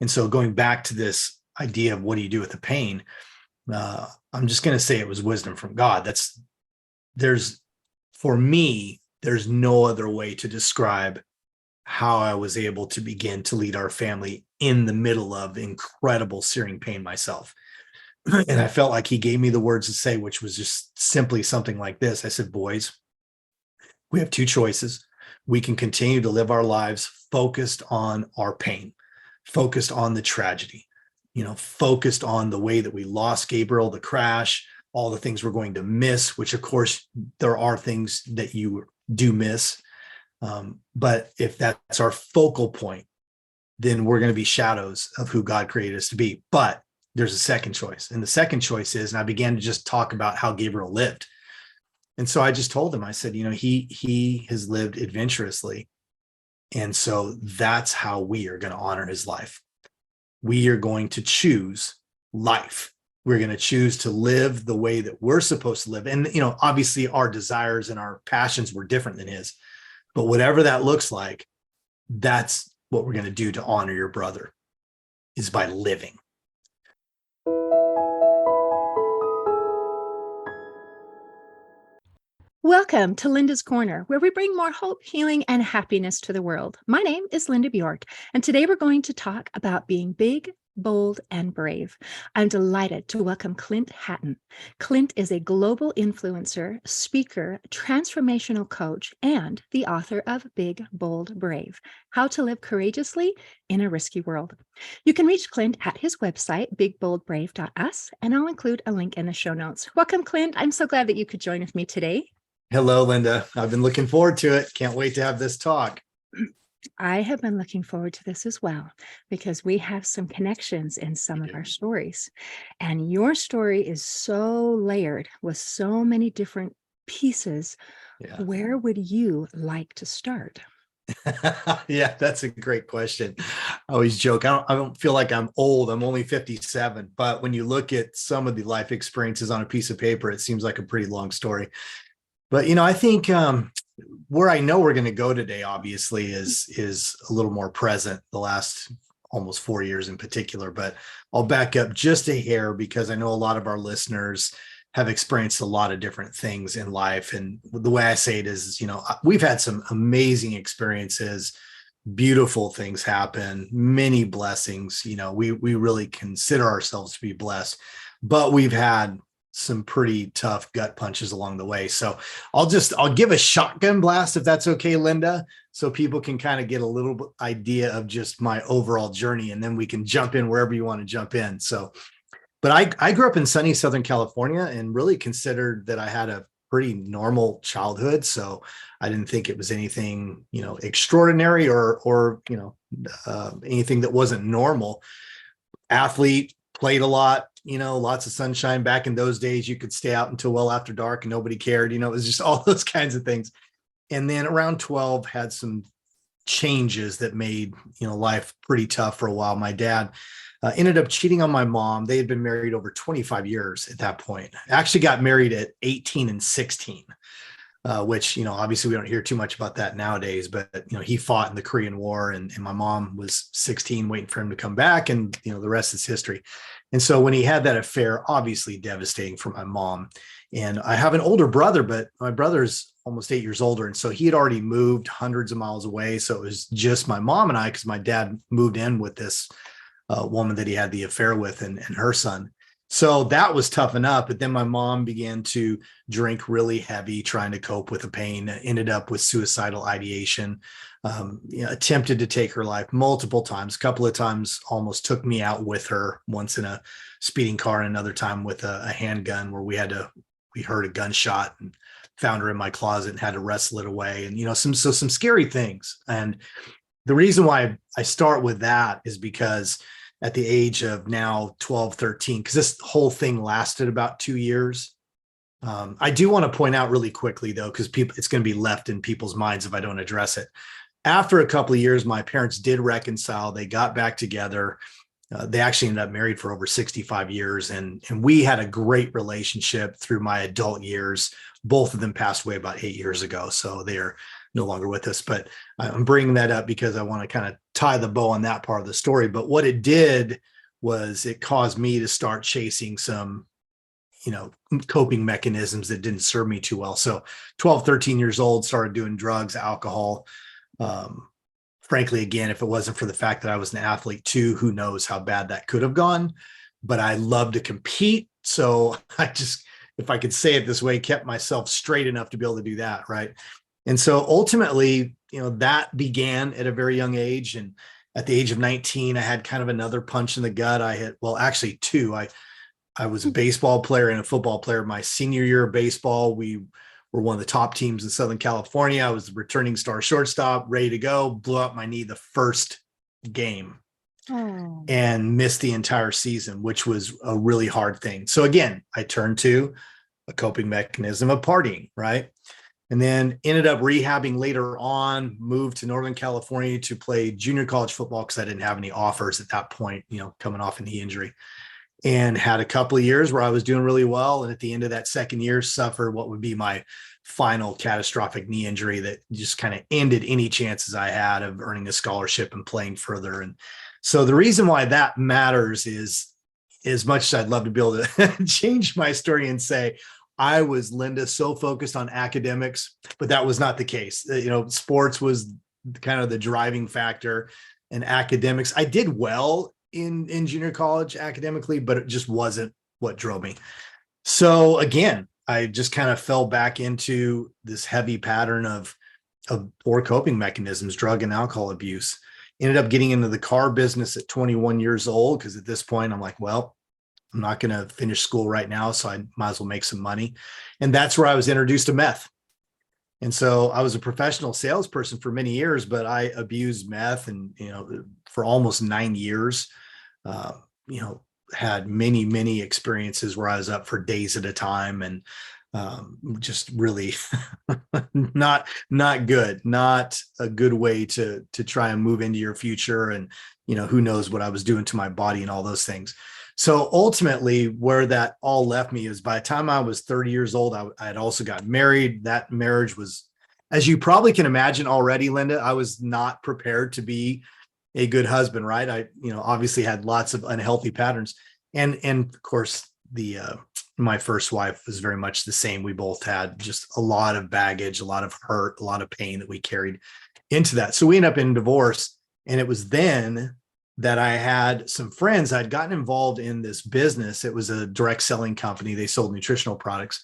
And so going back to this idea of what do you do with the pain, I'm just going to say it was wisdom from God. For me, there's no other way to describe how I was able to begin to lead our family in the middle of incredible searing pain myself. And I felt like he gave me the words to say, which was just simply something like this. I said, boys, we have two choices. We can continue to live our lives focused on our pain, focused on the tragedy, focused on the way that we lost Gabriel, the crash, all the things we're going to miss, which of course there are things that you do miss. But if that's our focal point, then we're going to be shadows of who God created us to be. But there's a second choice. And the second choice is, and I began to just talk about how Gabriel lived. And so I just told him, I said, he has lived adventurously. And so that's how we are going to honor his life. We are going to choose life. We're going to choose to live the way that we're supposed to live. And, obviously our desires and our passions were different than his. But whatever that looks like, that's what we're going to do to honor your brother, is by living. Welcome to Linda's Corner, where we bring more hope, healing, and happiness to the world. My name is Linda Bjork, and today we're going to talk about being big, bold, and brave. I'm delighted to welcome Clint Hatton. Clint is a global influencer, speaker, transformational coach, and the author of Big, Bold, Brave: How to Live Courageously in a Risky World. You can reach Clint at his website, bigboldbrave.us, and I'll include a link in the show notes. Welcome, Clint. I'm so glad that you could join with me today. Hello, Linda. I've been looking forward to it. Can't wait to have this talk. I have been looking forward to this as well, because we have some connections in some of our stories. And your story is so layered with so many different pieces. Yeah. Where would you like to start? Yeah, that's a great question. I always joke, I don't feel like I'm old. I'm only 57. But when you look at some of the life experiences on a piece of paper, it seems like a pretty long story. But, I think where I know we're going to go today, obviously, is a little more present, the last almost 4 years in particular. But I'll back up just a hair, because I know a lot of our listeners have experienced a lot of different things in life. And the way I say it is, we've had some amazing experiences, beautiful things happen, many blessings. We really consider ourselves to be blessed, but we've had some pretty tough gut punches along the way. So I'll give a shotgun blast, if that's okay, Linda, so people can kind of get a little idea of just my overall journey, and then we can jump in wherever you want to jump in. So, but I grew up in sunny Southern California and really considered that I had a pretty normal childhood. So I didn't think it was anything, extraordinary or anything that wasn't normal. Athlete, played a lot, lots of sunshine. Back in those days, you could stay out until well after dark and nobody cared. It was just all those kinds of things. And then around 12, had some changes that made, life pretty tough for a while. My dad ended up cheating on my mom. They had been married over 25 years at that point. Actually got married at 18 and 16, which, obviously we don't hear too much about that nowadays, but, he fought in the Korean War, and my mom was 16 waiting for him to come back. And, the rest is history. And so when he had that affair, obviously devastating for my mom. And I have an older brother, but my brother's almost 8 years older. And so he had already moved hundreds of miles away. So it was just my mom and I, because my dad moved in with this woman that he had the affair with, and her son. So that was tough enough. But then my mom began to drink really heavy, trying to cope with the pain, ended up with suicidal ideation, attempted to take her life multiple times. A couple of times almost took me out with her, once in a speeding car, and another time with a handgun, where we heard a gunshot and found her in my closet and had to wrestle it away. And, some scary things. And the reason why I start with that is because at the age of now 12, 13, because this whole thing lasted about 2 years. I do want to point out really quickly, though, because it's going to be left in people's minds if I don't address it. After a couple of years, my parents did reconcile. They got back together. They actually ended up married for over 65 years. And we had a great relationship through my adult years. Both of them passed away about 8 years ago, so they're no longer with us. But I'm bringing that up because I want to kind of tie the bow on that part of the story. But what it did was it caused me to start chasing some, coping mechanisms that didn't serve me too well. So 12, 13 years old, started doing drugs, alcohol. Frankly, again, if it wasn't for the fact that I was an athlete too, who knows how bad that could have gone. But I love to compete. So I just, if I could say it this way, kept myself straight enough to be able to do that. Right. And so ultimately, that began at a very young age. And at the age of 19, I had kind of another punch in the gut. I had, well, actually two. I was a baseball player and a football player. My senior year of baseball, we were one of the top teams in Southern California. I was the returning star shortstop, ready to go, blew up my knee the first game. Oh. And missed the entire season, which was a really hard thing. So again, I turned to a coping mechanism of partying, right? And then ended up rehabbing later on, moved to Northern California to play junior college football because I didn't have any offers at that point, coming off a knee injury. And had a couple of years where I was doing really well. And at the end of that second year, suffered what would be my final catastrophic knee injury that just kind of ended any chances I had of earning a scholarship and playing further. And so the reason why that matters is, as much as I'd love to be able to change my story and say, I was, Linda, so focused on academics, but that was not the case. Sports was kind of the driving factor, and academics, I did well in junior college academically, but it just wasn't what drove me. So again, I just kind of fell back into this heavy pattern of poor coping mechanisms, drug and alcohol abuse. Ended up getting into the car business at 21 years old, because at this point I'm like, well, I'm not going to finish school right now, so I might as well make some money. And that's where I was introduced to meth. And so I was a professional salesperson for many years, but I abused meth and, for almost 9 years, had many, many experiences where I was up for days at a time, and just really not good, not a good way to try and move into your future. And, who knows what I was doing to my body and all those things. So ultimately, where that all left me is, by the time I was 30 years old, I had also got married. That marriage was, as you probably can imagine already, Linda, I was not prepared to be a good husband, right? I, obviously had lots of unhealthy patterns. And of course, my first wife was very much the same. We both had just a lot of baggage, a lot of hurt, a lot of pain that we carried into that. So we ended up in divorce. And it was then that I had some friends. I'd gotten involved in this business. It was a direct selling company. They sold nutritional products.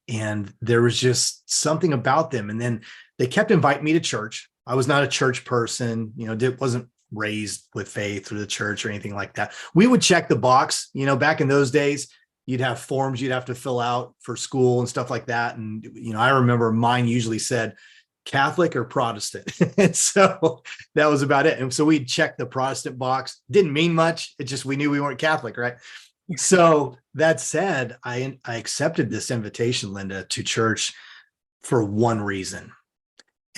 And there was just something about them. And then they kept inviting me to church. I was not a church person, wasn't raised with faith or the church or anything like that. We would check the box, back in those days, you'd have forms you'd have to fill out for school and stuff like that. And, I remember mine usually said Catholic or Protestant. And so that was about it. And so we'd check the Protestant box. Didn't mean much. It just, we knew we weren't Catholic, right? So that said, I accepted this invitation, Linda, to church for one reason.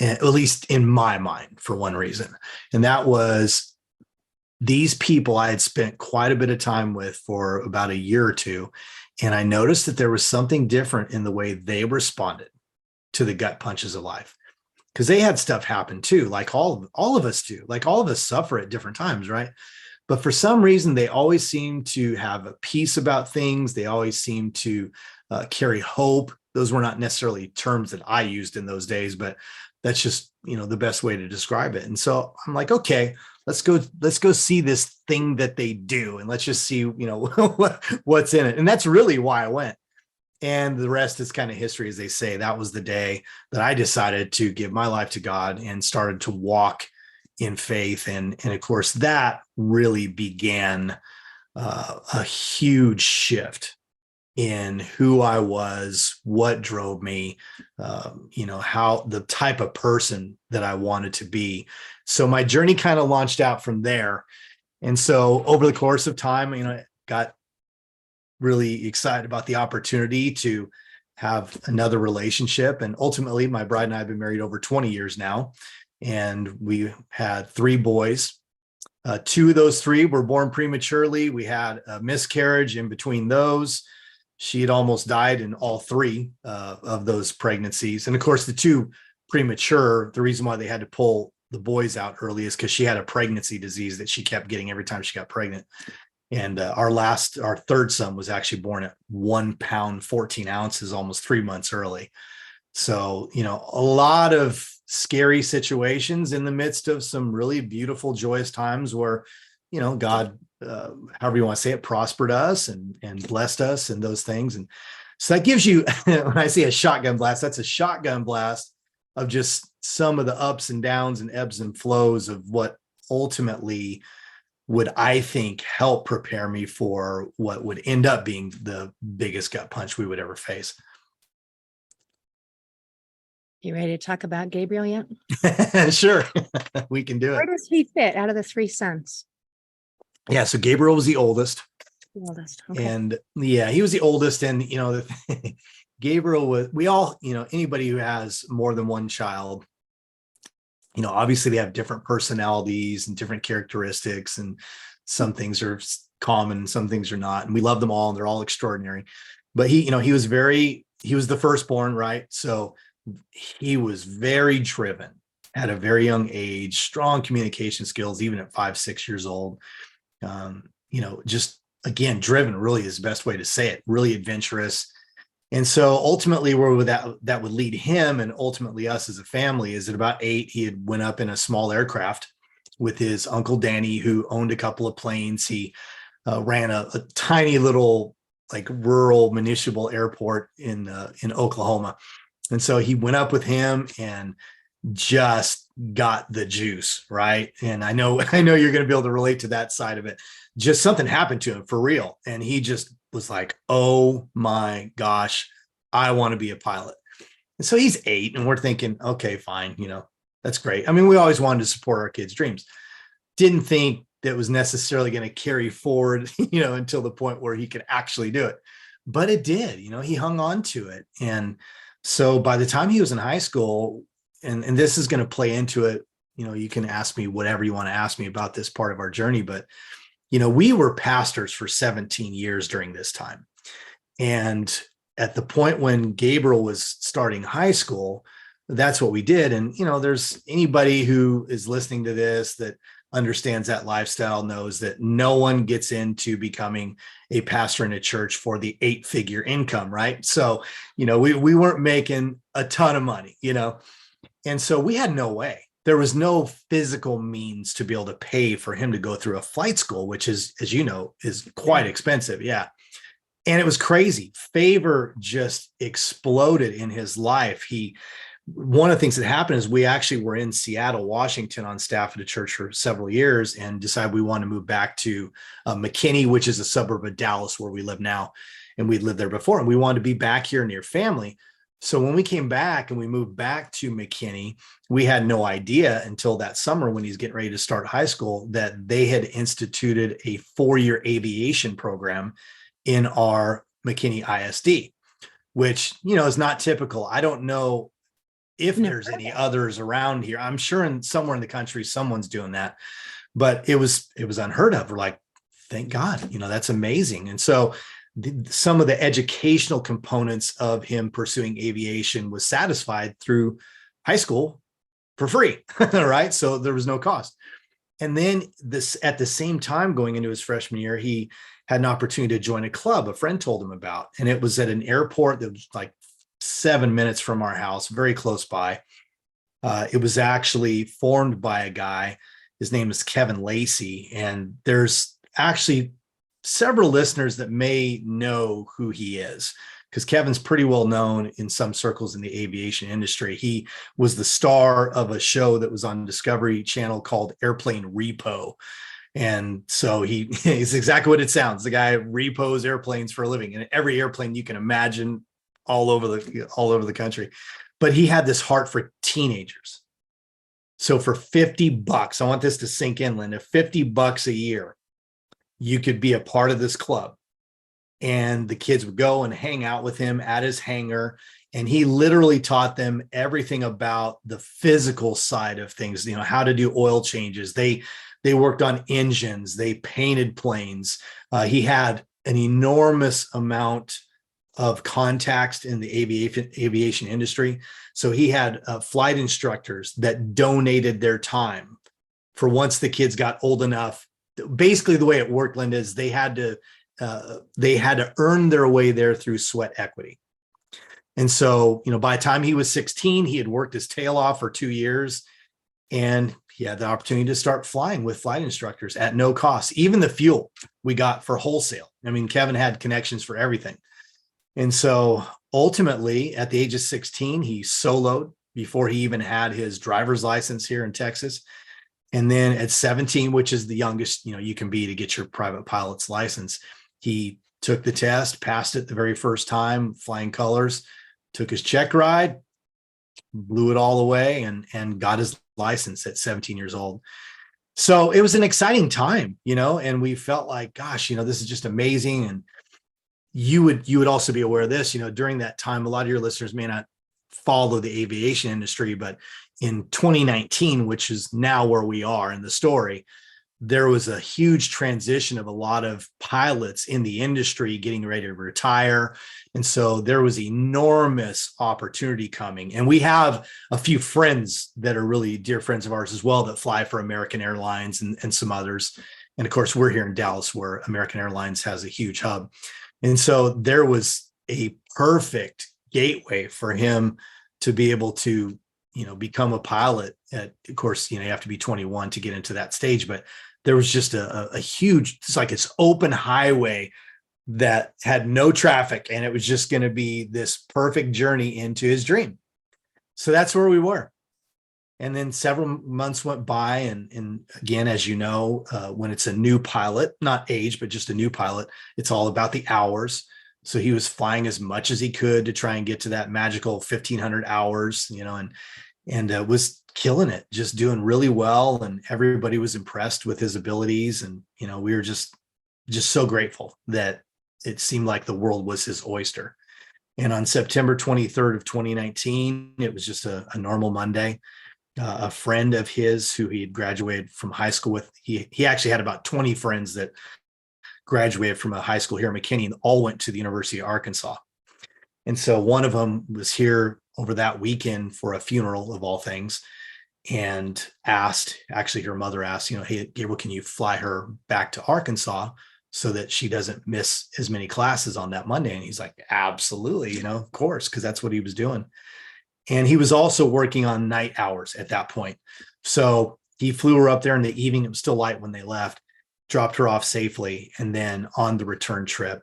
At least in my mind, for one reason. And that was, these people I had spent quite a bit of time with for about a year or two. And I noticed that there was something different in the way they responded to the gut punches of life. Because they had stuff happen too, like all of us do, like all of us suffer at different times, right? But for some reason, they always seem to have a peace about things. They always seem to carry hope. Those were not necessarily terms that I used in those days, but that's just, the best way to describe it. And so I'm like, okay, let's go see this thing that they do. And let's just see, what's in it. And that's really why I went. And the rest is kind of history, as they say. That was the day that I decided to give my life to God and started to walk in faith. And of course, that really began a huge shift in who I was, what drove me, how the type of person that I wanted to be. So my journey kind of launched out from there. And so over the course of time, I got really excited about the opportunity to have another relationship. And ultimately, my bride and I have been married over 20 years now. And we had 3 boys. 2 of those 3 were born prematurely. We had a miscarriage in between those. She had almost died in all 3 of those pregnancies. And of course, the 2 premature, the reason why they had to pull the boys out early is because she had a pregnancy disease that she kept getting every time she got pregnant. And our third son was actually born at 1 pound, 14 ounces, almost 3 months early. So, a lot of scary situations in the midst of some really beautiful, joyous times where, God, however you want to say it, prospered us and blessed us and those things. And so that gives you, when I say a shotgun blast, that's a shotgun blast of just some of the ups and downs and ebbs and flows of what ultimately would, I think, help prepare me for what would end up being the biggest gut punch we would ever face. You ready to talk about Gabriel yet? Sure, we can do Where it. does he fit out of the three sons? Yeah, so Gabriel was the oldest. The oldest. Okay. And yeah, he was the oldest. And, Gabriel was, we all, anybody who has more than one child, obviously they have different personalities and different characteristics, and some things are common, some things are not. And we love them all, and they're all extraordinary. But he was the firstborn, right? So he was very driven at a very young age, strong communication skills, even at 5, 6 years old. Just again, driven really is the best way to say it, really adventurous. And so ultimately where that would lead him and ultimately us as a family is at about 8, he had went up in a small aircraft with his uncle Danny, who owned a couple of planes. He ran a tiny little like rural municipal airport in Oklahoma. And so he went up with him and just got the juice, right? And I know you're going to be able to relate to that side of it. Just something happened to him for real. And he just was like, oh my gosh, I want to be a pilot. And so he's 8 and we're thinking, okay, fine. That's great. I mean, we always wanted to support our kids' dreams. Didn't think that was necessarily going to carry forward, until the point where he could actually do it. But it did, he hung on to it. And so by the time he was in high school, and this is going to play into it, you can ask me whatever you want to ask me about this part of our journey, but we were pastors for 17 years during this time. And at the point when Gabriel was starting high school, that's what we did. And, there's anybody who is listening to this that understands that lifestyle knows that no one gets into becoming a pastor in a church for the 8-figure income, right? So, we weren't making a ton of money, and so we had no way. There was no physical means to be able to pay for him to go through a flight school, which is, as you know, is quite expensive. Yeah. And it was crazy. Favor just exploded in his life. One of the things that happened is we actually were in Seattle, Washington on staff at a church for several years and decided we want to move back to McKinney, which is a suburb of Dallas where we live now. And we'd lived there before, and we wanted to be back here near family. So when we came back and we moved back to McKinney, we had no idea until that summer when he's getting ready to start high school that they had instituted a 4-year aviation program in our McKinney ISD, which, is not typical. I don't know if there's any others around here. I'm sure somewhere in the country, someone's doing that, but it was unheard of. We're like, thank God, that's amazing. And so some of the educational components of him pursuing aviation was satisfied through high school for free, right? So there was no cost. And then at the same time, going into his freshman year, he had an opportunity to join a club a friend told him about. And it was at an airport that was like 7 minutes from our house, very close by. It was actually formed by a guy. His name is Kevin Lacey. And there's actually several listeners that may know who he is, because Kevin's pretty well known in some circles in the aviation industry. He was the star of a show that was on Discovery Channel called Airplane Repo. And so he's exactly what it sounds. The guy repos airplanes for a living, and every airplane you can imagine all over the country. But he had this heart for teenagers. So for $50, I want this to sink in, Linda, $50 a year, you could be a part of this club, and the kids would go and hang out with him at his hangar. And he literally taught them everything about the physical side of things, how to do oil changes. They worked on engines. They painted planes. He had an enormous amount of contacts in the aviation industry. So he had flight instructors that donated their time for once the kids got old enough. Basically, the way it worked, Linda, is they had to earn their way there through sweat equity. And so, by the time he was 16, he had worked his tail off for 2 years, and he had the opportunity to start flying with flight instructors at no cost. Even the fuel we got for wholesale. I mean, Kevin had connections for everything. And so ultimately, at the age of 16, he soloed before he even had his driver's license here in Texas. And then at 17, which is the youngest, you can be to get your private pilot's license, he took the test, passed it the very first time, flying colors, took his check ride, blew it all away, and got his license at 17 years old. So it was an exciting time, and we felt like, gosh, this is just amazing. And you would also be aware of this, during that time, a lot of your listeners may not follow the aviation industry, but in 2019, which is now where we are in the story, there was a huge transition of a lot of pilots in the industry getting ready to retire. And so there was enormous opportunity coming. And we have a few friends that are really dear friends of ours as well that fly for American Airlines and some others. And of course, we're here in Dallas, where American Airlines has a huge hub. And so there was a perfect gateway for him to be able to, become a pilot. Of course, you have to be 21 to get into that stage, but there was just a huge, it's like it's open highway that had no traffic, and it was just going to be this perfect journey into his dream. So that's where we were. And then several months went by. And again, as you know, when it's a new pilot, not age, but just a new pilot, it's all about the hours. So he was flying as much as he could to try and get to that magical 1,500 hours, and was killing it, just doing really well. And everybody was impressed with his abilities. And, we were just so grateful that it seemed like the world was his oyster. And on September 23rd of 2019, it was just a normal Monday. A friend of his who he had graduated from high school with, he actually had about 20 friends that graduated from a high school here in McKinney, and all went to the University of Arkansas. And so one of them was here over that weekend for a funeral of all things, and actually her mother asked, hey, Gabriel, can you fly her back to Arkansas so that she doesn't miss as many classes on that Monday? And he's like, absolutely, of course, because that's what he was doing. And he was also working on night hours at that point. So he flew her up there in the evening. It was still light when they left, dropped her off safely. And then on the return trip,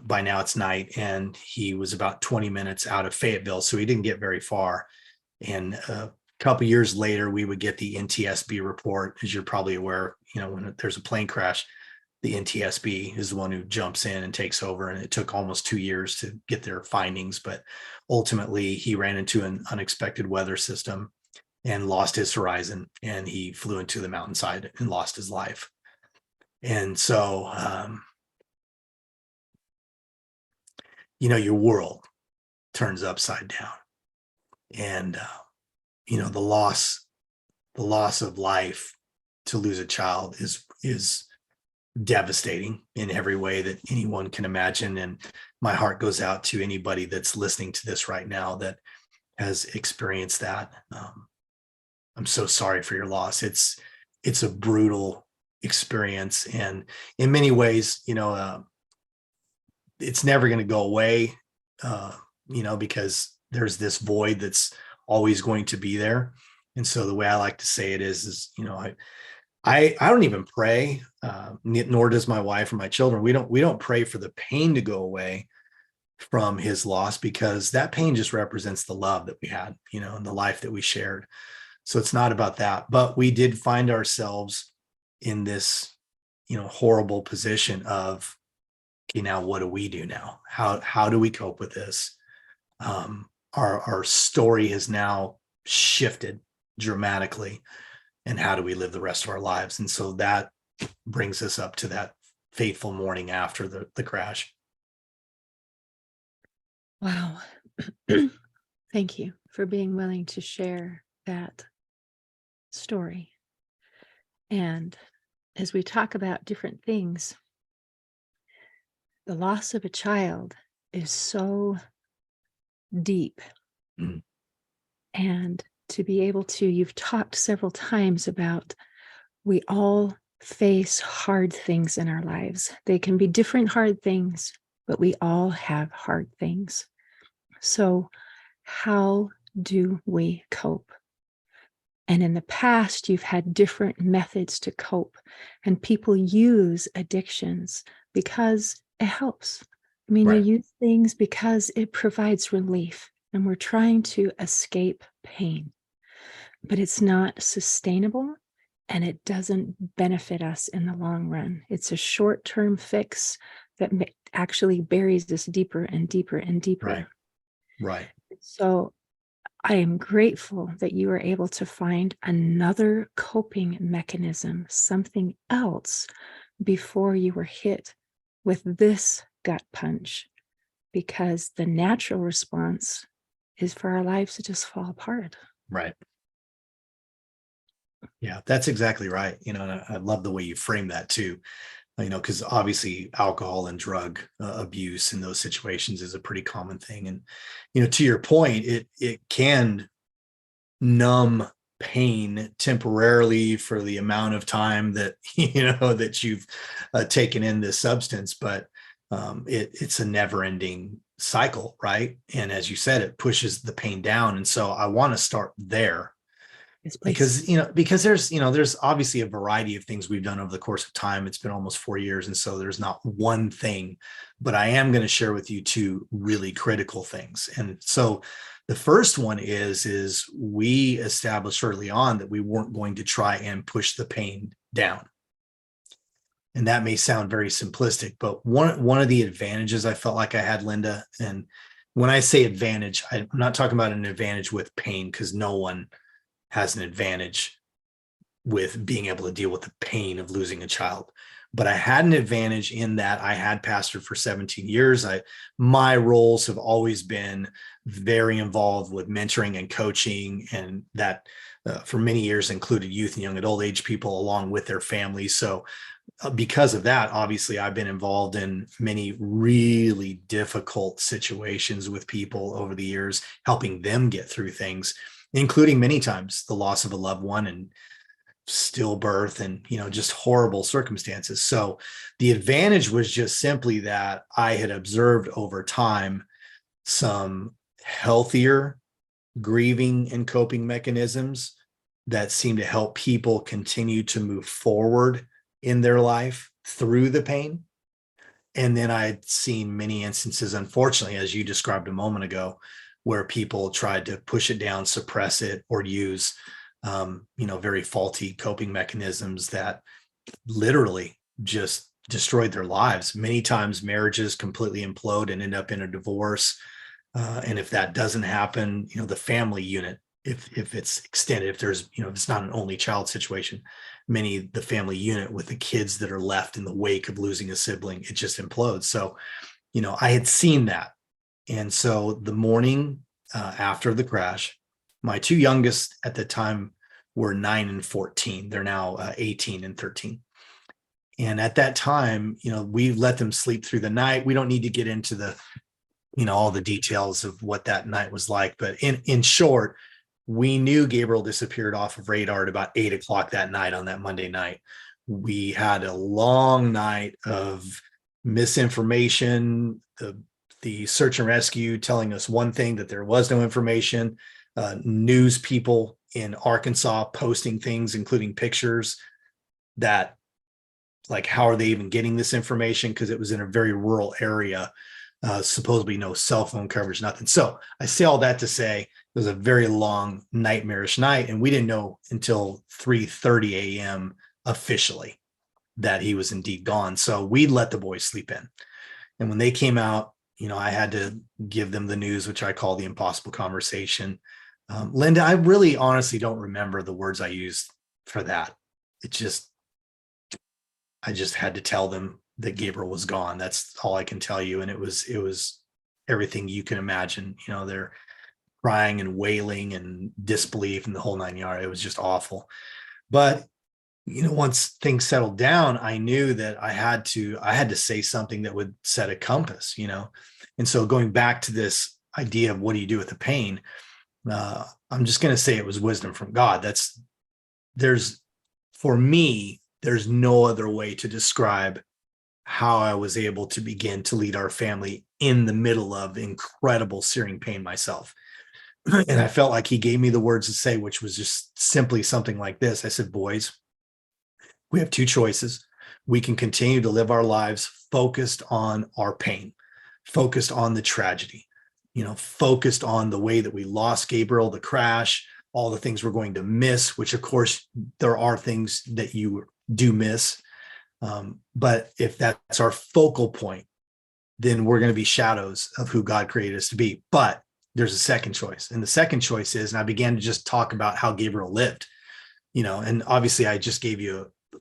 by now it's night, and he was about 20 minutes out of Fayetteville. So he didn't get very far. And a couple of years later, we would get the NTSB report. As you're probably aware, when there's a plane crash, the NTSB is the one who jumps in and takes over. And it took almost 2 years to get their findings. But ultimately, he ran into an unexpected weather system and lost his horizon. And he flew into the mountainside and lost his life. And so, your world turns upside down. And, the loss of life, to lose a child is devastating in every way that anyone can imagine. And my heart goes out to anybody that's listening to this right now that has experienced that. I'm so sorry for your loss. It's a brutal experience. And in many ways, it's never going to go away, because there's this void that's always going to be there. And so the way I like to say it is I don't even pray, nor does my wife or my children. We don't pray for the pain to go away from his loss, because that pain just represents the love that we had, and the life that we shared. So it's not about that. But we did find ourselves in this, horrible position of, okay, now what do we do now? How do we cope with this? Our story has now shifted dramatically. And how do we live the rest of our lives? And so that brings us up to that fateful morning after the crash. Wow. Thank you for being willing to share that story. And as we talk about different things, the loss of a child is so deep. Mm. And to be able to, you've talked several times about we all face hard things in our lives. They can be different hard things, but we all have hard things. So, how do we cope? And in the past, you've had different methods to cope, and people use addictions because it helps. I mean, you Right. use things because it provides relief, and we're trying to escape pain, but it's not sustainable and it doesn't benefit us in the long run. It's a short term fix that actually buries us deeper and deeper and Right. deeper. Right. So, I am grateful that you were able to find another coping mechanism, something else, before you were hit with this gut punch, because the natural response is for our lives to just fall apart. Right. Yeah, that's exactly right. And I love the way you frame that too. Because obviously alcohol and drug abuse in those situations is a pretty common thing. And, to your point, it can numb pain temporarily for the amount of time that, that you've taken in this substance, but it's a never ending cycle, right? And as you said, it pushes the pain down. And so I want to start there This place. because there's obviously a variety of things we've done over the course of time. It's been almost 4 years, and so there's not one thing, but I am going to share with you two really critical things. And so the first one is we established early on that we weren't going to try and push the pain down. And that may sound very simplistic, but one of the advantages I felt like I had, Linda, and when I say advantage, I'm not talking about an advantage with pain, because no one has an advantage with being able to deal with the pain of losing a child. But I had an advantage in that I had pastored for 17 years. My roles have always been very involved with mentoring and coaching, and that for many years included youth and young adult age people along with their families. So because of that, obviously, I've been involved in many really difficult situations with people over the years, helping them get through things, including many times the loss of a loved one and stillbirth and, just horrible circumstances. So the advantage was just simply that I had observed over time some healthier grieving and coping mechanisms that seem to help people continue to move forward in their life through the pain. And then I'd seen many instances, unfortunately, as you described a moment ago, where people tried to push it down, suppress it, or use, very faulty coping mechanisms that literally just destroyed their lives. Many times marriages completely implode and end up in a divorce. And if that doesn't happen, the family unit, if it's extended, if there's, if it's not an only child situation, the family unit with the kids that are left in the wake of losing a sibling, it just implodes. So, I had seen that. And so the morning after the crash, my two youngest at the time were 9 and 14. They're now 18 and 13. And at that time, we let them sleep through the night. We don't need to get into all the details of what that night was like. But in short, we knew Gabriel disappeared off of radar at about 8 o'clock that night on that Monday night. We had a long night of misinformation, the search and rescue telling us one thing, that there was no information, news people in Arkansas posting things, including pictures that, like, how are they even getting this information? Because it was in a very rural area, supposedly no cell phone coverage, nothing. So I say all that to say it was a very long, nightmarish night, and we didn't know until 3:30 a.m. officially that he was indeed gone. So we let the boys sleep in. And when they came out, I had to give them the news, which I call the impossible conversation. Linda, I really honestly don't remember the words I used for that. I just had to tell them that Gabriel was gone. That's all I can tell you. And it was everything you can imagine. They're crying and wailing and disbelief and the whole nine yards. It was just awful. But once things settled down, I knew that I had to say something that would set a compass. And so going back to this idea of what do you do with the pain, I'm just going to say it was wisdom from God. There's, for me, there's no other way to describe how I was able to begin to lead our family in the middle of incredible searing pain myself. And I felt like he gave me the words to say, which was just simply something like this. I said, boys, we have two choices. We can continue to live our lives focused on our pain, focused on the tragedy, focused on the way that we lost Gabriel, the crash, all the things we're going to miss, which of course there are things that you do miss. But if that's our focal point, then we're going to be shadows of who God created us to be. But there's a second choice. And the second choice is, and I began to just talk about how Gabriel lived, and obviously I just gave you a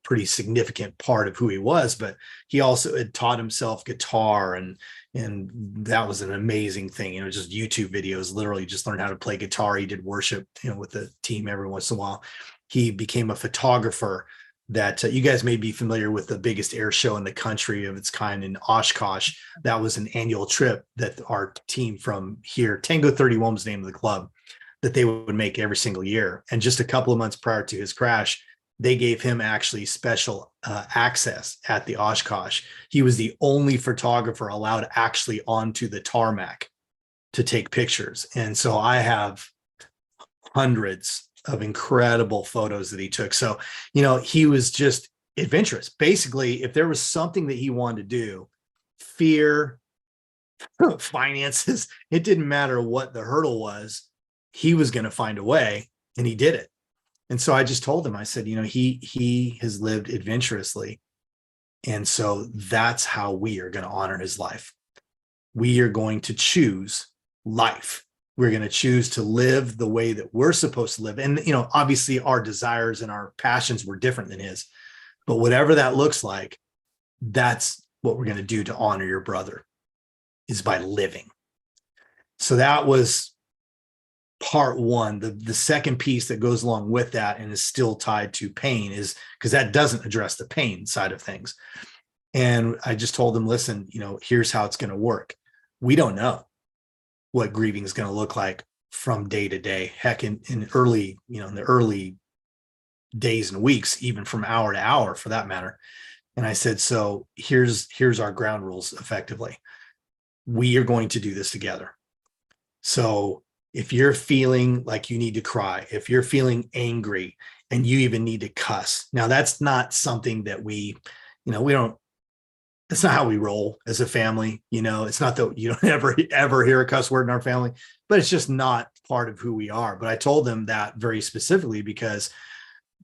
pretty significant part of who he was, but he also had taught himself guitar, and that was an amazing thing. Just YouTube videos, literally just learned how to play guitar. He did worship, with the team every once in a while. He became a photographer that you guys may be familiar with, the biggest air show in the country of its kind in Oshkosh. That was an annual trip that our team from here, Tango 31 was the name of the club, that they would make every single year. And just a couple of months prior to his crash, they gave him actually special access at the Oshkosh. He was the only photographer allowed actually onto the tarmac to take pictures. And so I have hundreds of incredible photos that he took. So, he was just adventurous. Basically, if there was something that he wanted to do, fear, finances, it didn't matter what the hurdle was, he was going to find a way, and he did it. And so I just told him, I said, he has lived adventurously. And so that's how we are going to honor his life. We are going to choose life. We're going to choose to live the way that we're supposed to live. And, obviously our desires and our passions were different than his, but whatever that looks like, that's what we're going to do to honor your brother, is by living. So that was part one. The second piece that goes along with that and is still tied to pain is because that doesn't address the pain side of things. And I just told them, listen, here's how it's going to work. We don't know what grieving is going to look like from day to day. Heck, in the early days and weeks, even from hour to hour for that matter. And I said, so here's our ground rules effectively. We are going to do this together. So if you're feeling like you need to cry, if you're feeling angry and you even need to cuss, now that's not something that we don't, that's not how we roll as a family. It's not that you don't ever hear a cuss word in our family, but it's just not part of who we are. But I told them that very specifically because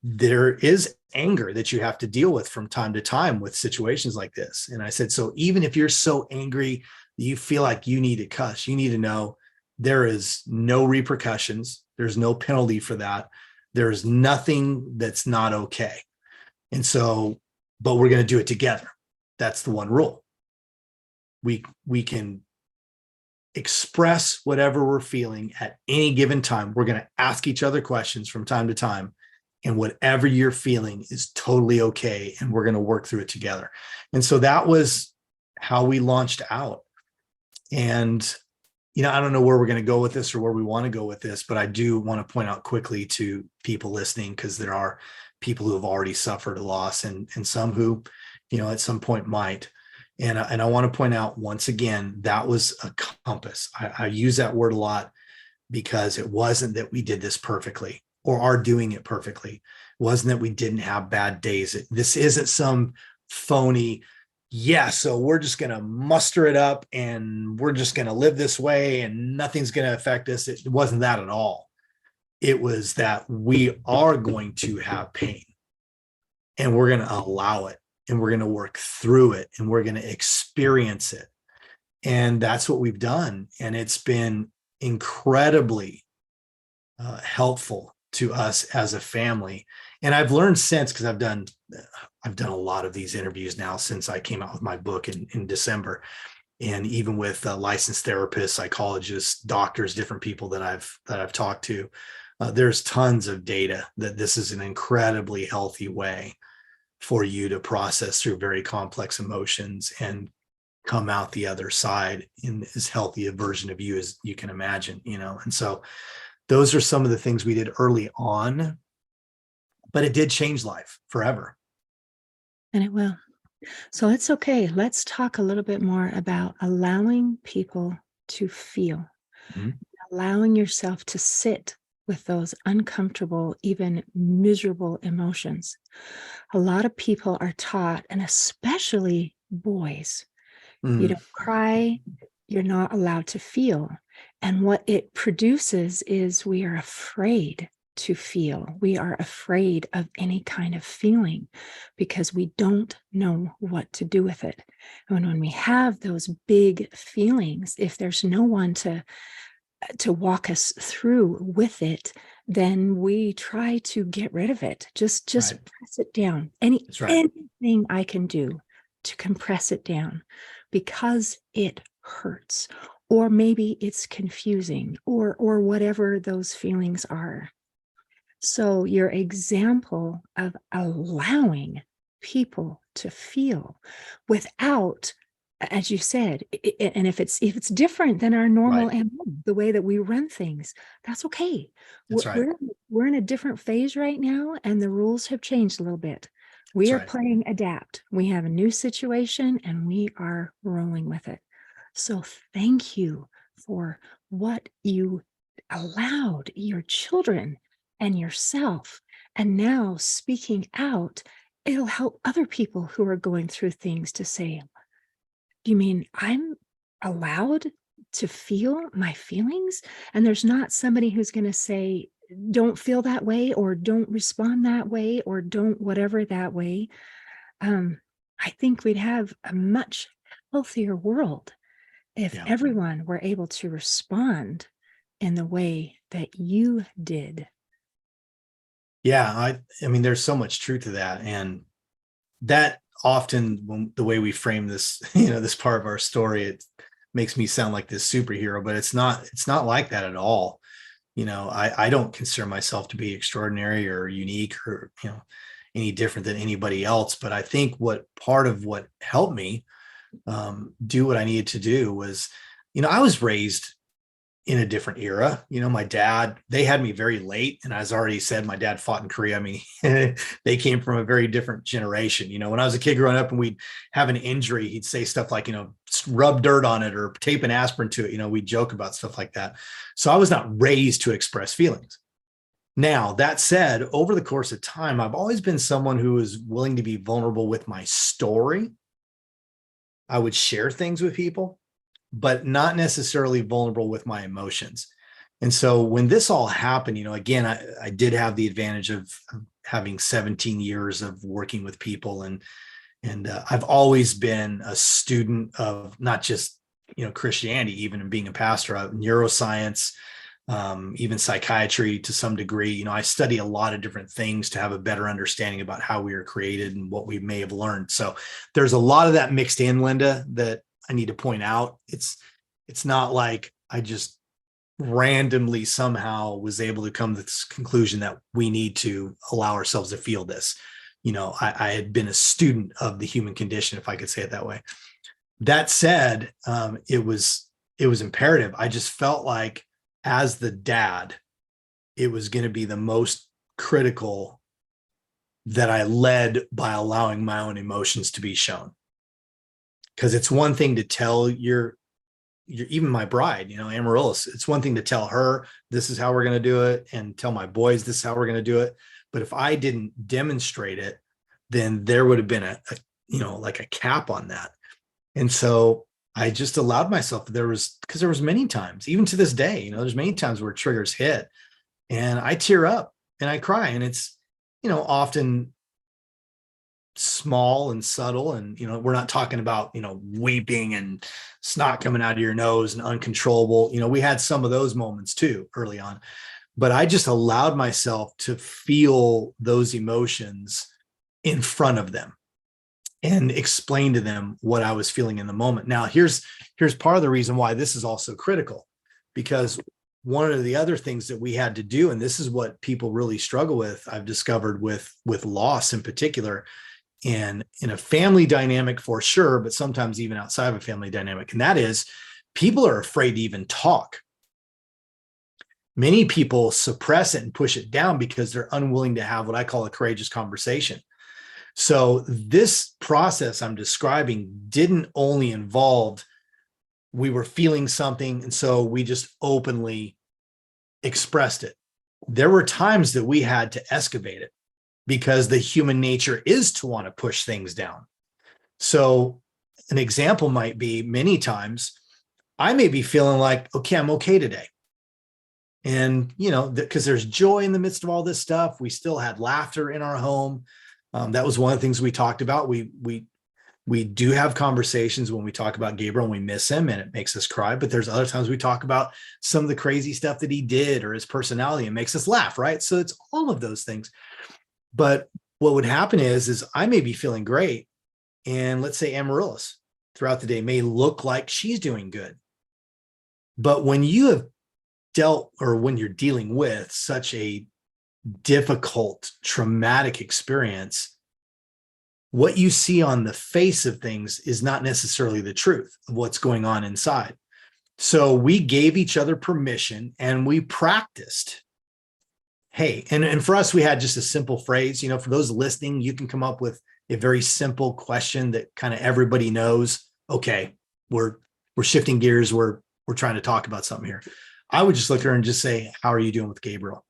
there is anger that you have to deal with from time to time with situations like this. And I said, so even if you're so angry, you feel like you need to cuss, you need to know there is no repercussions. There's no penalty for that. There's nothing that's not okay. And so, but we're going to do it together. That's the one rule. We can express whatever we're feeling at any given time. We're going to ask each other questions from time to time, and whatever you're feeling is totally okay. And we're going to work through it together. And so that was how we launched out. And, I don't know where we're going to go with this or where we want to go with this, but I do want to point out quickly to people listening, because there are people who have already suffered a loss and some who, at some point might. And I want to point out once again, that was a compass. I use that word a lot because it wasn't that we did this perfectly or are doing it perfectly. It wasn't that we didn't have bad days. This isn't some phony, so we're just going to muster it up and we're just going to live this way and nothing's going to affect us. It wasn't that at all. It was that we are going to have pain and we're going to allow it. And we're going to work through it and we're going to experience it. And that's what we've done. And it's been incredibly helpful to us as a family. And I've learned since, because I've done a lot of these interviews now since I came out with my book in December. And even with licensed therapists, psychologists, doctors, different people that I've talked to. There's tons of data that this is an incredibly healthy way for you to process through very complex emotions and come out the other side in as healthy a version of you as you can imagine, And so those are some of the things we did early on, but it did change life forever. And it will. So it's okay. Let's talk a little bit more about allowing people to feel, Mhm. allowing yourself to sit with those uncomfortable, even miserable emotions. A lot of people are taught, and especially boys, you Mm, don't cry, you're not allowed to feel. And what it produces is we are afraid to feel. We are afraid of any kind of feeling because we don't know what to do with it. And when we have those big feelings, if there's no one to walk us through with it, then we try to get rid of it. Just right. press it down. That's right. Anything I can do to compress it down because it hurts, or maybe it's confusing, or whatever those feelings are. So your example of allowing people to feel without, as you said, and if it's different than our normal Right. MO, the way that we run things, that's okay. That's right. We're in a different phase right now, and the rules have changed a little bit. We That's are right. playing adapt. We have a new situation, and we are rolling with it. So thank you for what you allowed your children and yourself. And now speaking out, it'll help other people who are going through things to say, you mean I'm allowed to feel my feelings? And there's not somebody who's going to say, don't feel that way, or don't respond that way, or don't whatever that way. I think we'd have a much healthier world if Yeah. everyone were able to respond in the way that you did. Yeah. I mean, there's so much truth to that. And that often, when the way we frame this, this part of our story, it makes me sound like this superhero, but it's not like that at all. I don't consider myself to be extraordinary or unique or, any different than anybody else. But I think what part of what helped me do what I needed to do was, I was raised in a different era. My dad, they had me very late. And as I already said, my dad fought in Korea. I mean, they came from a very different generation. When I was a kid growing up and we'd have an injury, he'd say stuff like, rub dirt on it or tape an aspirin to it. We'd joke about stuff like that. So I was not raised to express feelings. Now, that said, over the course of time, I've always been someone who is willing to be vulnerable with my story. I would share things with people, but not necessarily vulnerable with my emotions. And so when this all happened, again, I did have the advantage of having 17 years of working with people. And I've always been a student of not just, Christianity, even in being a pastor, of neuroscience, even psychiatry to some degree. I study a lot of different things to have a better understanding about how we are created and what we may have learned. So there's a lot of that mixed in, Linda, that I need to point out. It's not like I just randomly somehow was able to come to this conclusion that we need to allow ourselves to feel this. I had been a student of the human condition, if I could say it that way. That said, it was imperative. I just felt like as the dad, it was going to be the most critical that I led by allowing my own emotions to be shown. Because it's one thing to tell your even my bride, Amaryllis, it's one thing to tell her this is how we're going to do it and tell my boys this is how we're going to do it. But if I didn't demonstrate it, then there would have been like a cap on that. And so I just allowed myself, because there was many times, even to this day, there's many times where triggers hit and I tear up and I cry, and it's, often small and subtle. And, we're not talking about, weeping and snot coming out of your nose and uncontrollable. We had some of those moments too early on, but I just allowed myself to feel those emotions in front of them and explain to them what I was feeling in the moment. Now, here's part of the reason why this is also critical, because one of the other things that we had to do, and this is what people really struggle with, I've discovered with loss in particular, in a family dynamic for sure, but sometimes even outside of a family dynamic. And that is, people are afraid to even talk. Many people suppress it and push it down because they're unwilling to have what I call a courageous conversation. So this process I'm describing didn't only involve we were feeling something, and so we just openly expressed it. There were times that we had to excavate it because the human nature is to want to push things down. So an example might be, many times I may be feeling like, okay, I'm okay today. And, because there's joy in the midst of all this stuff. We still had laughter in our home. That was one of the things we talked about. We do have conversations when we talk about Gabriel and we miss him and it makes us cry, but there's other times we talk about some of the crazy stuff that he did or his personality and makes us laugh, right? So it's all of those things. But what would happen is I may be feeling great, and let's say Amaryllis throughout the day may look like she's doing good. But when you have dealt, or when you're dealing with such a difficult, traumatic experience, what you see on the face of things is not necessarily the truth of what's going on inside. So we gave each other permission and we practiced. Hey, and for us, we had just a simple phrase, for those listening, you can come up with a very simple question that kind of everybody knows. Okay, we're shifting gears. We're trying to talk about something here. I would just look at her and just say, how are you doing with Gabriel?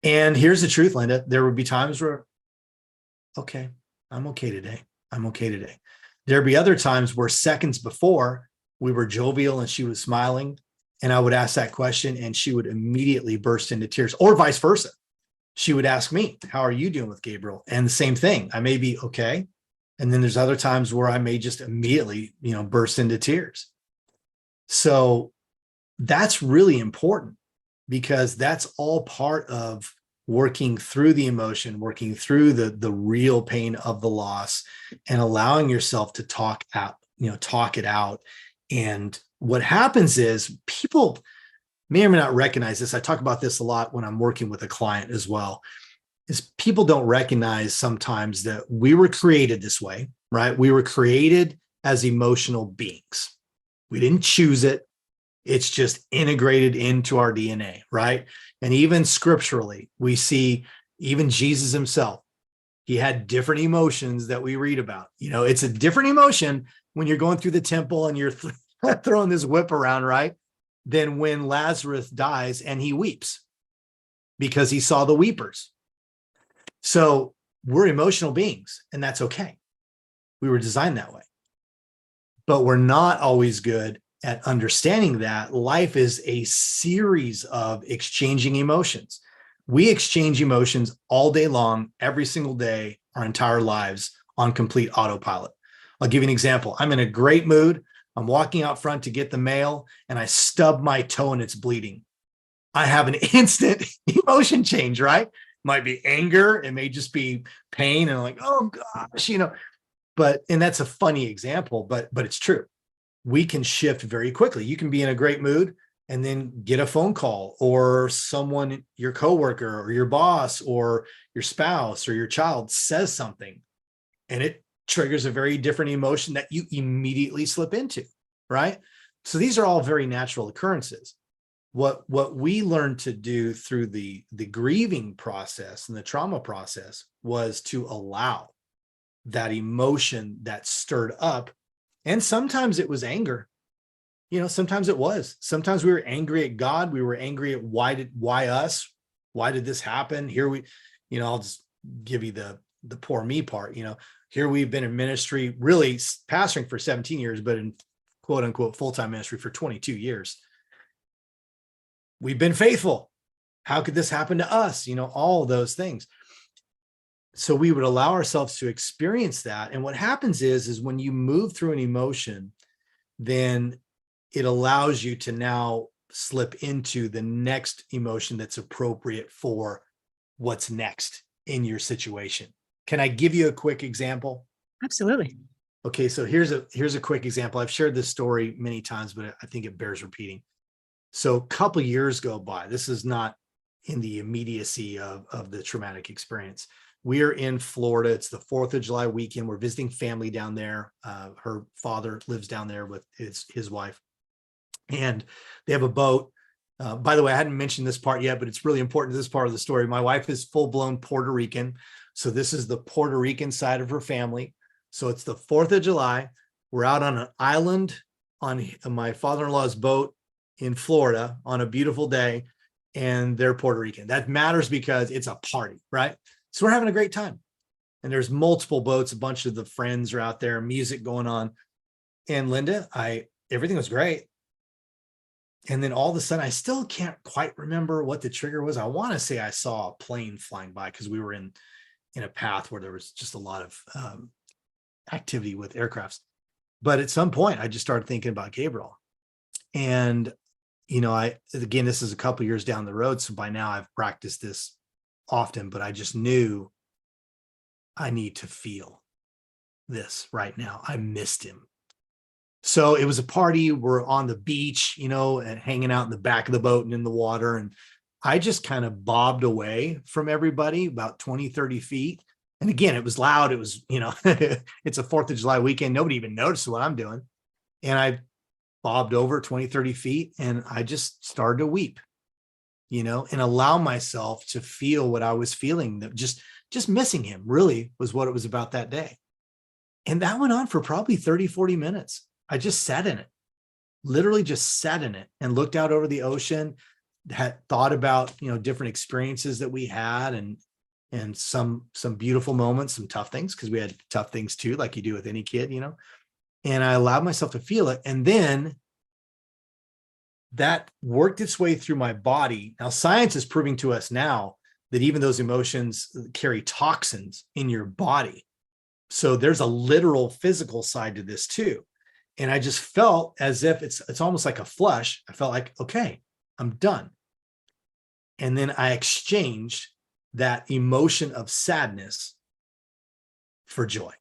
And here's the truth, Linda. There would be times where, okay, I'm okay today. I'm okay today. There'd be other times where seconds before we were jovial and she was smiling, and I would ask that question and she would immediately burst into tears, or vice versa. She would ask me, how are you doing with Gabriel? And the same thing, I may be okay. And then there's other times where I may just immediately, burst into tears. So that's really important, because that's all part of working through the emotion, working through the real pain of the loss, and allowing yourself to talk it out. And what happens is, people may or may not recognize this. I talk about this a lot when I'm working with a client as well, is people don't recognize sometimes that we were created this way, right? We were created as emotional beings. We didn't choose it. It's just integrated into our DNA, right? And even scripturally, we see even Jesus himself, he had different emotions that we read about. It's a different emotion when you're going through the temple and you're throwing this whip around, right? Than when Lazarus dies and he weeps because he saw the weepers. So we're emotional beings, and that's okay. We were designed that way. But we're not always good at understanding that life is a series of exchanging emotions. We exchange emotions all day long, every single day, our entire lives, on complete autopilot. I'll give you an example. I'm in a great mood. I'm walking out front to get the mail, and I stub my toe and it's bleeding. I have an instant emotion change, right? Might be anger. It may just be pain. And I'm like, oh gosh, and that's a funny example, but it's true. We can shift very quickly. You can be in a great mood and then get a phone call, or someone, your coworker or your boss or your spouse or your child says something, and it triggers a very different emotion that you immediately slip into, right? So these are all very natural occurrences. What we learned to do through the grieving process and the trauma process was to allow that emotion that stirred up. And sometimes it was anger. Sometimes it was. Sometimes we were angry at God. We were angry at why us? Why did this happen? I'll just give you the poor me part. Here we've been in ministry, really pastoring for 17 years, but in quote unquote full-time ministry for 22 years. We've been faithful. How could this happen to us? All of those things. So we would allow ourselves to experience that. And what happens is when you move through an emotion, then it allows you to now slip into the next emotion that's appropriate for what's next in your situation. Can I give you a quick example? Absolutely. Okay, so here's a quick example. I've shared this story many times, but I think it bears repeating. So a couple years go by. This is not in the immediacy of the traumatic experience. We're in Florida. It's the 4th of July weekend. We're visiting family down there. Her father lives down there with his wife, and they have a boat. By the way, I hadn't mentioned this part yet, but it's really important to this part of the story. My wife is full-blown Puerto Rican. So this is the Puerto Rican side of her family. So it's the 4th of July. We're out on an island on my father-in-law's boat in Florida on a beautiful day, and they're Puerto Rican. That matters because it's a party, right? So we're having a great time. And there's multiple boats. A bunch of the friends are out there, music going on. And Linda, everything was great. And then all of a sudden, I still can't quite remember what the trigger was. I want to say I saw a plane flying by because we were in a path where there was just a lot of activity with aircrafts. But at some point, I just started thinking about Gabriel. And, again, this is a couple years down the road. So by now I've practiced this often, but I just knew I need to feel this right now. I missed him. So it was a party. We're on the beach, and hanging out in the back of the boat and in the water. And I just kind of bobbed away from everybody about 20, 30 feet. And again, it was loud. It was, it's a 4th of July weekend. Nobody even noticed what I'm doing. And I bobbed over 20, 30 feet and I just started to weep, and allow myself to feel what I was feeling. That just missing him really was what it was about that day. And that went on for probably 30, 40 minutes. I just sat in it, literally just sat in it and looked out over the ocean, had thought about, different experiences that we had and some beautiful moments, some tough things, because we had tough things too, like you do with any kid, and I allowed myself to feel it. And then that worked its way through my body. Now, science is proving to us now that even those emotions carry toxins in your body. So there's a literal physical side to this too. And I just felt as if it's almost like a flush. I felt like, okay, I'm done. And then I exchanged that emotion of sadness for joy.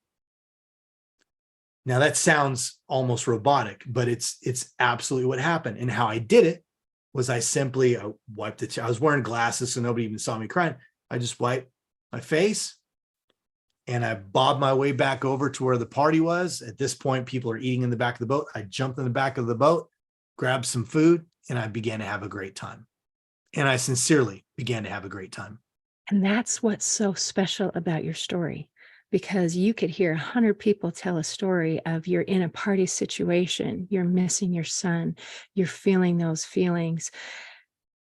Now that sounds almost robotic, but it's absolutely what happened. And how I did it was I wiped it. I was wearing glasses, so nobody even saw me crying. I just wiped my face and I bobbed my way back over to where the party was. At this point, people are eating in the back of the boat. I jumped in the back of the boat, grabbed some food, and I began to have a great time. And I sincerely began to have a great time. And that's what's so special about your story, because you could hear 100 people tell a story of you're in a party situation, you're missing your son, you're feeling those feelings.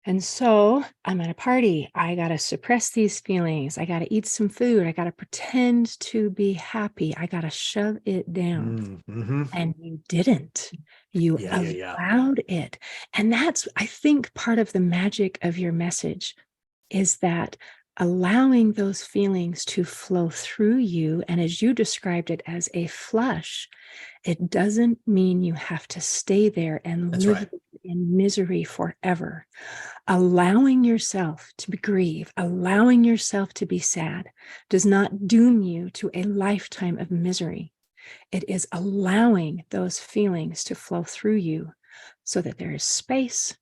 And so I'm at a party. I got to suppress these feelings. I got to eat some food. I got to pretend to be happy. I got to shove it down. Mm-hmm. And you didn't. You allowed it. And that's, I think, part of the magic of your message is that allowing those feelings to flow through you. And as you described it as a flush, it doesn't mean you have to stay there and live in misery forever. Allowing yourself to grieve, allowing yourself to be sad does not doom you to a lifetime of misery. It is allowing those feelings to flow through you so that there is space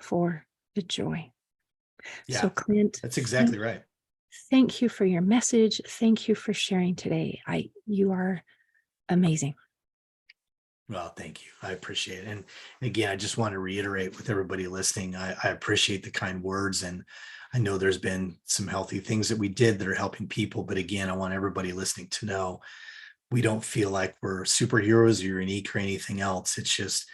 for the joy. Yeah, so Clint, that's exactly right. Thank you for your message. Thank you for sharing today. You are amazing. Well, thank you. I appreciate it. And again, I just want to reiterate with everybody listening, I appreciate the kind words. And I know there's been some healthy things that we did that are helping people. But again, I want everybody listening to know we don't feel like we're superheroes or unique or anything else. It's just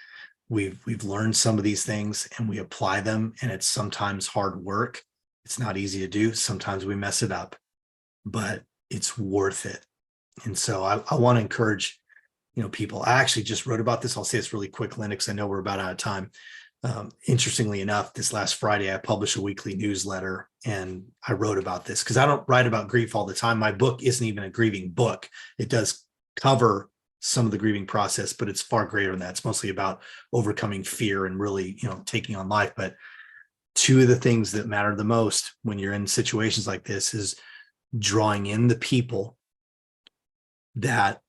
we've learned some of these things and we apply them. And it's sometimes hard work. It's not easy to do. Sometimes we mess it up, but it's worth it. And so I want to encourage people. I actually just wrote about this. I'll say this really quick, Linda, because I know we're about out of time. Interestingly enough, this last Friday, I published a weekly newsletter and I wrote about this because I don't write about grief all the time. My book isn't even a grieving book. It does cover some of the grieving process, but it's far greater than that. It's mostly about overcoming fear and really, taking on life. But two of the things that matter the most when you're in situations like this is drawing in the people that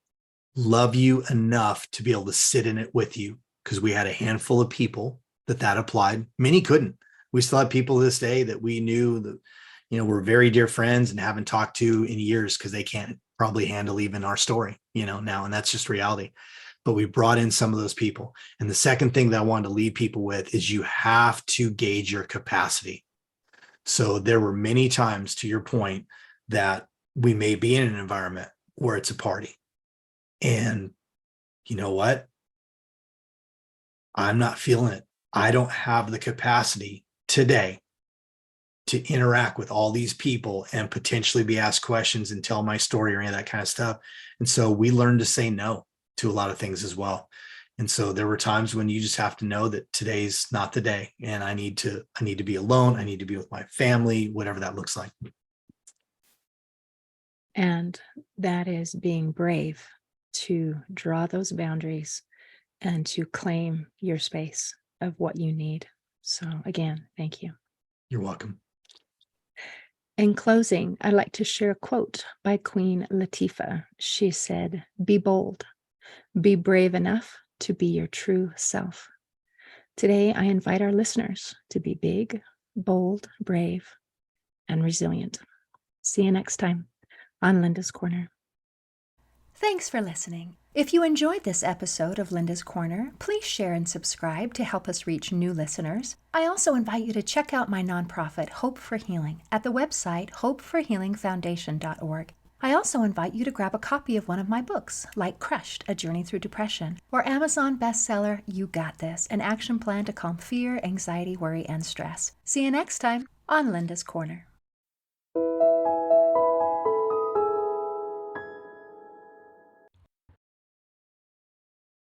love you enough to be able to sit in it with you, because we had a handful of people that applied. Many couldn't. We still have people to this day that we knew that, were very dear friends and haven't talked to in years because they can't probably handle even our story, now. And that's just reality. But we brought in some of those people. And the second thing that I wanted to leave people with is you have to gauge your capacity. So there were many times, to your point, that we may be in an environment where it's a party. And you know what? I'm not feeling it. I don't have the capacity today to interact with all these people and potentially be asked questions and tell my story or any of that kind of stuff. And so we learned to say no to a lot of things as well. And so there were times when you just have to know that today's not the day, and I need to be alone. I need to be with my family, whatever that looks like. And that is being brave to draw those boundaries and to claim your space of what you need. So again, thank you. You're welcome. In closing, I'd like to share a quote by Queen Latifah. She said, "Be bold, be brave enough to be your true self." Today, I invite our listeners to be big, bold, brave, and resilient. See you next time on Linda's Corner. Thanks for listening. If you enjoyed this episode of Linda's Corner, please share and subscribe to help us reach new listeners. I also invite you to check out my nonprofit, Hope for Healing, at the website hopeforhealingfoundation.org. I also invite you to grab a copy of one of my books, like Crushed, A Journey Through Depression, or Amazon bestseller, You Got This, an action plan to calm fear, anxiety, worry, and stress. See you next time on Linda's Corner.